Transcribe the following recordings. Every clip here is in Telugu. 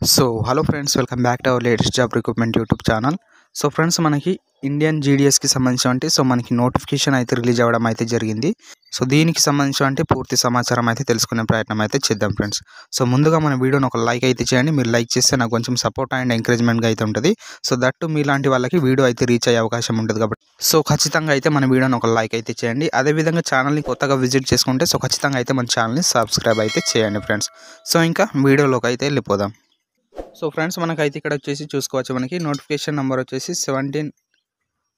So hello friends, welcome back to our latest job recruitment YouTube channel. So friends, మనకి ఇండియన్ జీడిఎస్కి సంబంధించి మనకి నోటిఫికేషన్ అయితే రిలీజ్ అవ్వడం అయితే జరిగింది. సో దీనికి సంబంధించి పూర్తి సమాచారం అయితే తెలుసుకునే ప్రయత్నం అయితే చేద్దాం ఫ్రెండ్స్. సో ముందుగా మన వీడియోని ఒక లైక్ అయితే చేయండి. మీరు లైక్ చేస్తే నాకు కొంచెం సపోర్ట్ అండ్ ఎంకరేజ్మెంట్గా అయితే ఉంటుంది. సో దట్టు మీలాంటి వాళ్ళకి వీడియో అయితే రీచ్ అయ్యే అవకాశం ఉంటుంది కాబట్టి సో ఖచ్చితంగా అయితే మన వీడియోని ఒక లైక్ అయితే చేయండి. అదేవిధంగా ఛానల్ని కొత్తగా విజిట్ చేసుకుంటే సో ఖచ్చితంగా అయితే మన ఛానల్ని సబ్స్క్రైబ్ అయితే చేయండి ఫ్రెండ్స్. సో ఇంకా వీడియోలోకి అయితే వెళ్ళిపోదాం. సో ఫ్రెండ్స్, మనకైతే ఇక్కడ వచ్చేసి చూసుకోవచ్చు, మనకి నోటిఫికేషన్ నెంబర్ వచ్చేసి 17.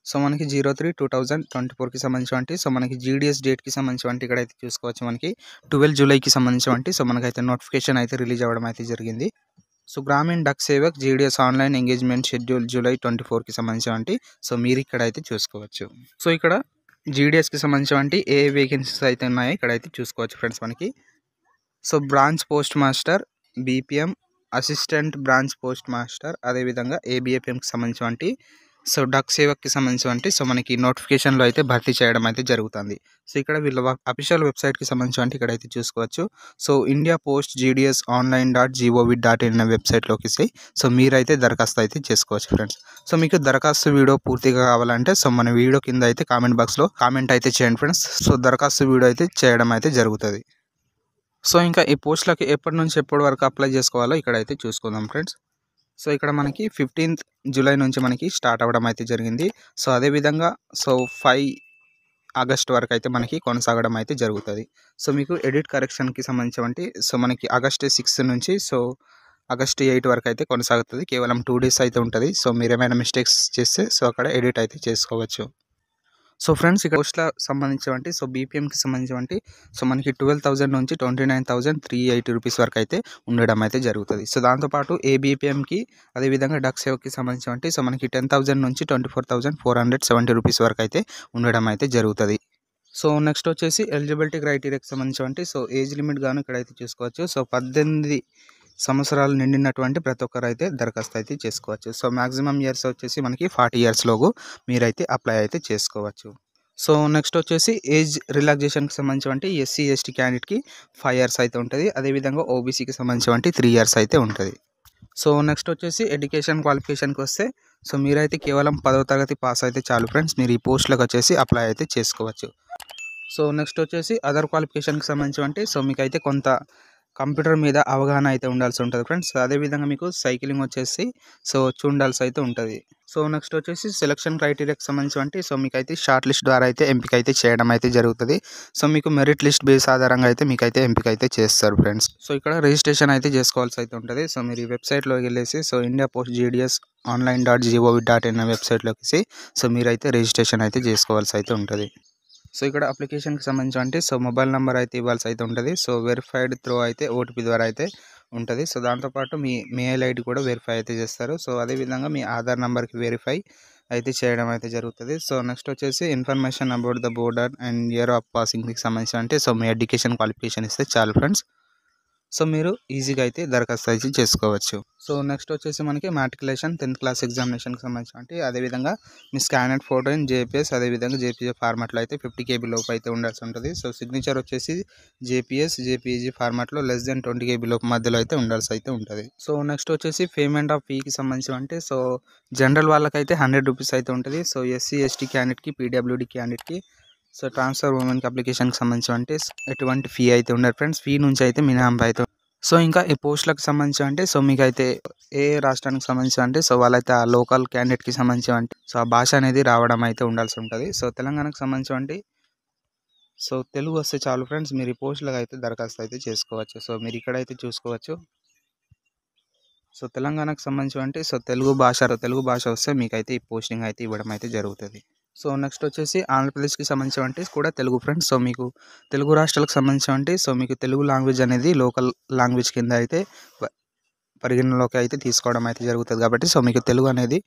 సో మనకి 03/2024కి సంబంధించి సో మనకి జీడిఎస్ డేట్కి సంబంధించి ఇక్కడైతే చూసుకోవచ్చు, మనకి 12 జూలైకి సంబంధించి సో మనకైతే నోటిఫికేషన్ అయితే రిలీజ్ అవ్వడం అయితే జరిగింది. So Gramin Dak Sevak GDS online engagement schedule July 24కి సంబంధించి సో మీరు ఇక్కడైతే చూసుకోవచ్చు. సో ఇక్కడ జీడిఎస్కి సంబంధించి ఏ వేకెన్సీస్ అయితే ఉన్నాయో ఇక్కడైతే చూసుకోవచ్చు ఫ్రెండ్స్ మనకి. So branch post master, BPM, assistant branch post master, అదేవిధంగా ఏబిఎఫ్ఎంకి సంబంధించి సో డక్ సేవక్కి సంబంధించి సో మనకి నోటిఫికేషన్లో అయితే భర్తీ చేయడం అయితే జరుగుతుంది. సో ఇక్కడ వీళ్ళ అఫీషియల్ వెబ్సైట్కి సంబంధించి ఇక్కడైతే చూసుకోవచ్చు. So India post GDS online.gov.in అనే వెబ్సైట్లోకి సో మీరైతే దరఖాస్తు అయితే చేసుకోవచ్చు ఫ్రెండ్స్. సో మీకు దరఖాస్తు వీడియో పూర్తిగా కావాలంటే సో మన వీడియో కింద అయితే కామెంట్ బాక్స్లో కామెంట్ అయితే చేయండి ఫ్రెండ్స్. సో దరఖాస్తు వీడియో అయితే చేయడం అయితే జరుగుతుంది. సో ఇంకా ఈ పోస్టులకి ఎప్పటి నుంచి ఎప్పటి వరకు అప్లై చేసుకోవాలో ఇక్కడైతే చూసుకుందాం ఫ్రెండ్స్. సో ఇక్కడ మనకి 15th జూలై నుంచి మనకి స్టార్ట్ అవ్వడం అయితే జరిగింది. సో అదేవిధంగా సో 5 ఆగస్ట్ వరకు అయితే మనకి కొనసాగడం అయితే జరుగుతుంది. సో మీకు ఎడిట్ కరెక్షన్కి సంబంధించి సో మనకి ఆగస్ట్ 6 నుంచి సో ఆగస్ట్ 8 వరకు అయితే కొనసాగుతుంది. కేవలం 2 days అయితే ఉంటుంది. సో మీరు ఏమైనా మిస్టేక్స్ చేస్తే సో అక్కడ ఎడిట్ అయితే చేసుకోవచ్చు. సో ఫ్రెండ్స్, ఇక్కడ పోస్ట్ల సంబంధించి సో బీపీఎంకి సంబంధించి సో మనకి 12,000 నుంచి 29,380 రూపీస్ వరకు అయితే ఉండడం అయితే జరుగుతుంది. సో దాంతోపాటు ఏబిపిఎంకి అదేవిధంగా డక్ సేవకి సంబంధించి సో మనకి 10,000 నుంచి 24,470 రూపీస్ వరకు అయితే ఉండడం అయితే జరుగుతుంది. సో నెక్స్ట్ వచ్చేసి ఎలిజిబిలిటీ క్రైటీరియాకి సంబంధించి సో ఏజ్ లిమిట్ గాను ఇక్కడైతే చూసుకోవచ్చు. సో 18 సంవత్సరాలు నిండినటువంటి ప్రతి ఒక్కరు అయితే దరఖాస్తు అయితే చేసుకోవచ్చు. సో మ్యాక్సిమం ఇయర్స్ వచ్చేసి మనకి 40 years లోపు మీరైతే అప్లై అయితే చేసుకోవచ్చు. సో నెక్స్ట్ వచ్చేసి ఏజ్ రిలాక్సేషన్కి సంబంధించి ఎస్సీ ఎస్టీ క్యాండిడేట్కి 5 years అయితే ఉంటుంది. అదేవిధంగా ఓబీసీకి సంబంధించి 3 years అయితే ఉంటుంది. సో నెక్స్ట్ వచ్చేసి ఎడ్యుకేషన్ క్వాలిఫికేషన్కి వస్తే సో మీరైతే కేవలం 10వ తరగతి పాస్ అయితే చాలు ఫ్రెండ్స్, మీరు ఈ పోస్టులకు వచ్చేసి అప్లై అయితే చేసుకోవచ్చు. సో నెక్స్ట్ వచ్చేసి అదర్ క్వాలిఫికేషన్కి సంబంధించి సో మీకైతే కొంత కంప్యూటర్ మీద అవగాహన అయితే ఉండాల్సి ఉంటుంది ఫ్రెండ్స్. అదేవిధంగా మీకు సైక్లింగ్ వచ్చేసి సో వచ్చి ఉండాల్సి అయితే ఉంటుంది. సో నెక్స్ట్ వచ్చేసి సెలక్షన్ క్రైటీరియాకి సంబంధించి సో మీకైతే షార్ట్ లిస్ట్ ద్వారా అయితే ఎంపిక అయితే చేయడం అయితే జరుగుతుంది. సో మీకు మెరిట్ లిస్ట్ బేస్ ఆధారంగా అయితే మీకైతే ఎంపిక అయితే చేస్తారు ఫ్రెండ్స్. సో ఇక్కడ రిజిస్ట్రేషన్ అయితే చేసుకోవాల్సి అయితే ఉంటుంది. సో మీరు ఈ వెబ్సైట్లోకి వెళ్ళేసి so India post GDS online.gov.in అనే వెబ్సైట్లోకి సో మీరైతే రిజిస్ట్రేషన్ అయితే చేసుకోవాల్సి అయితే ఉంటుంది. సో ఇక్కడ అప్లికేషన్కి సంబంధించి సో మొబైల్ నెంబర్ అయితే ఇవ్వాల్సి అయితే ఉంటుంది. సో వెరిఫైడ్ త్రూ అయితే ఓటీపీ ద్వారా అయితే ఉంటుంది. సో దాంతోపాటు మీ మెయిల్ ఐడి కూడా వెరిఫై అయితే చేస్తారు. సో అదేవిధంగా మీ ఆధార్ నెంబర్కి వెరిఫై అయితే చేయడం అయితే జరుగుతుంది. సో నెక్స్ట్ వచ్చేసి information about the border and year of పాసింగ్కి సంబంధించి సో మీ ఎడ్యుకేషన్ క్వాలిఫికేషన్ ఇస్తే చాలు ఫ్రెండ్స్. సో మీరు ఈజీగా అయితే దరఖాస్తు అయితే చేసుకోవచ్చు. సో నెక్స్ట్ వచ్చేసి మనకి మ్యాట్రికులేషన్ 10th క్లాస్ ఎగ్జామినేషన్కి సంబంధించి అదేవిధంగా మీ స్కానర్డ్ ఫోటో ఇన్ జేపీఎస్ అదేవిధంగా జేపీజీ ఫార్మాట్లో అయితే 50 KB లోపు అయితే ఉండాల్సి ఉంటుంది. సో సిగ్నేచర్ వచ్చేసి జేపీఎస్ జేపీజీ ఫార్మాట్లో లెస్ దెన్ 20 KB లోపు మధ్యలో అయితే ఉండాల్సి అయితే ఉంటుంది. సో నెక్స్ట్ వచ్చేసి పేమెంట్ ఆఫ్ ఫీకి సంబంధించి సో జనరల్ వాళ్ళకైతే 100 రూపీస్ అయితే ఉంటుంది. సో ఎస్సీ ఎస్టీ క్యాండిడేట్కి పీడబ్ల్యూడీ క్యాండిడేట్కి సో ట్రాన్స్ఫర్ ఉమెన్కి అప్లికేషన్కి సంబంధించి ఎటువంటి ఫీ అయితే ఉండదు ఫ్రెండ్స్. ఫీ నుంచి అయితే మినహాయింపు అయితే. సో ఇంకా ఈ పోస్టులకు సంబంధించి సో మీకైతే ఏ రాష్ట్రానికి సంబంధించి సో వాళ్ళైతే ఆ లోకల్ క్యాండిడేట్కి సంబంధించి సో ఆ భాష అనేది రావడం అయితే ఉండాల్సి ఉంటుంది. సో తెలంగాణకు సంబంధించి సో తెలుగు వస్తే చాలు ఫ్రెండ్స్, మీరు ఈ పోస్టులకు అయితే దరఖాస్తు అయితే చేసుకోవచ్చు. సో మీరు ఇక్కడైతే చూసుకోవచ్చు. సో తెలంగాణకు సంబంధించి సో తెలుగు భాష వస్తే మీకైతే ఈ పోస్టింగ్ అయితే ఇవ్వడం అయితే జరుగుతుంది. సో నెక్స్ట్ వచ్చేసి ఆంధ్రప్రదేశ్కి సంబంధించి కూడా తెలుగు ఫ్రెండ్స్. సో మీకు తెలుగు రాష్ట్రాలకు సంబంధించి సో మీకు తెలుగు లాంగ్వేజ్ అనేది లోకల్ లాంగ్వేజ్ కింద అయితే పరిగణలోకి అయితే తీసుకోవడం అయితే జరుగుతుంది. కాబట్టి సో మీకు తెలుగు అనేది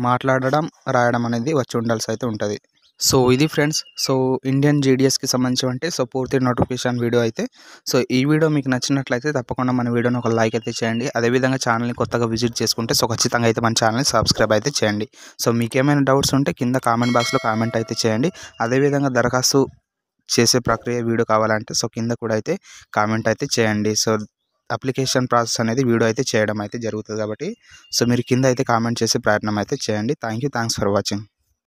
మాట్లాడడం రాయడం అనేది వచ్చి ఉండాల్సి అయితే ఉంటుంది. సో ఇది ఫ్రెండ్స్, సో ఇండియన్ జీడిఎస్కి సంబంధించి సో పూర్తి నోటిఫికేషన్ వీడియో అయితే. సో ఈ వీడియో మీకు నచ్చినట్లయితే తప్పకుండా మన వీడియోని ఒక లైక్ అయితే చేయండి. అదేవిధంగా ఛానల్ని కొత్తగా విజిట్ చేసుకుంటే సో ఖచ్చితంగా అయితే మన ఛానల్ని సబ్స్క్రైబ్ అయితే చేయండి. సో మీకు ఏమైనా డౌట్స్ ఉంటే కింద కామెంట్ బాక్స్లో కామెంట్ అయితే చేయండి. అదేవిధంగా దరఖాస్తు చేసే ప్రక్రియ వీడియో కావాలంటే సో కింద కూడా అయితే కామెంట్ అయితే చేయండి. సో అప్లికేషన్ ప్రాసెస్ అనేది వీడియో అయితే చేయడం అయితే జరుగుతుంది కాబట్టి సో మీరు కింద అయితే కామెంట్ చేసే ప్రయత్నం అయితే చేయండి. Thanks for watching.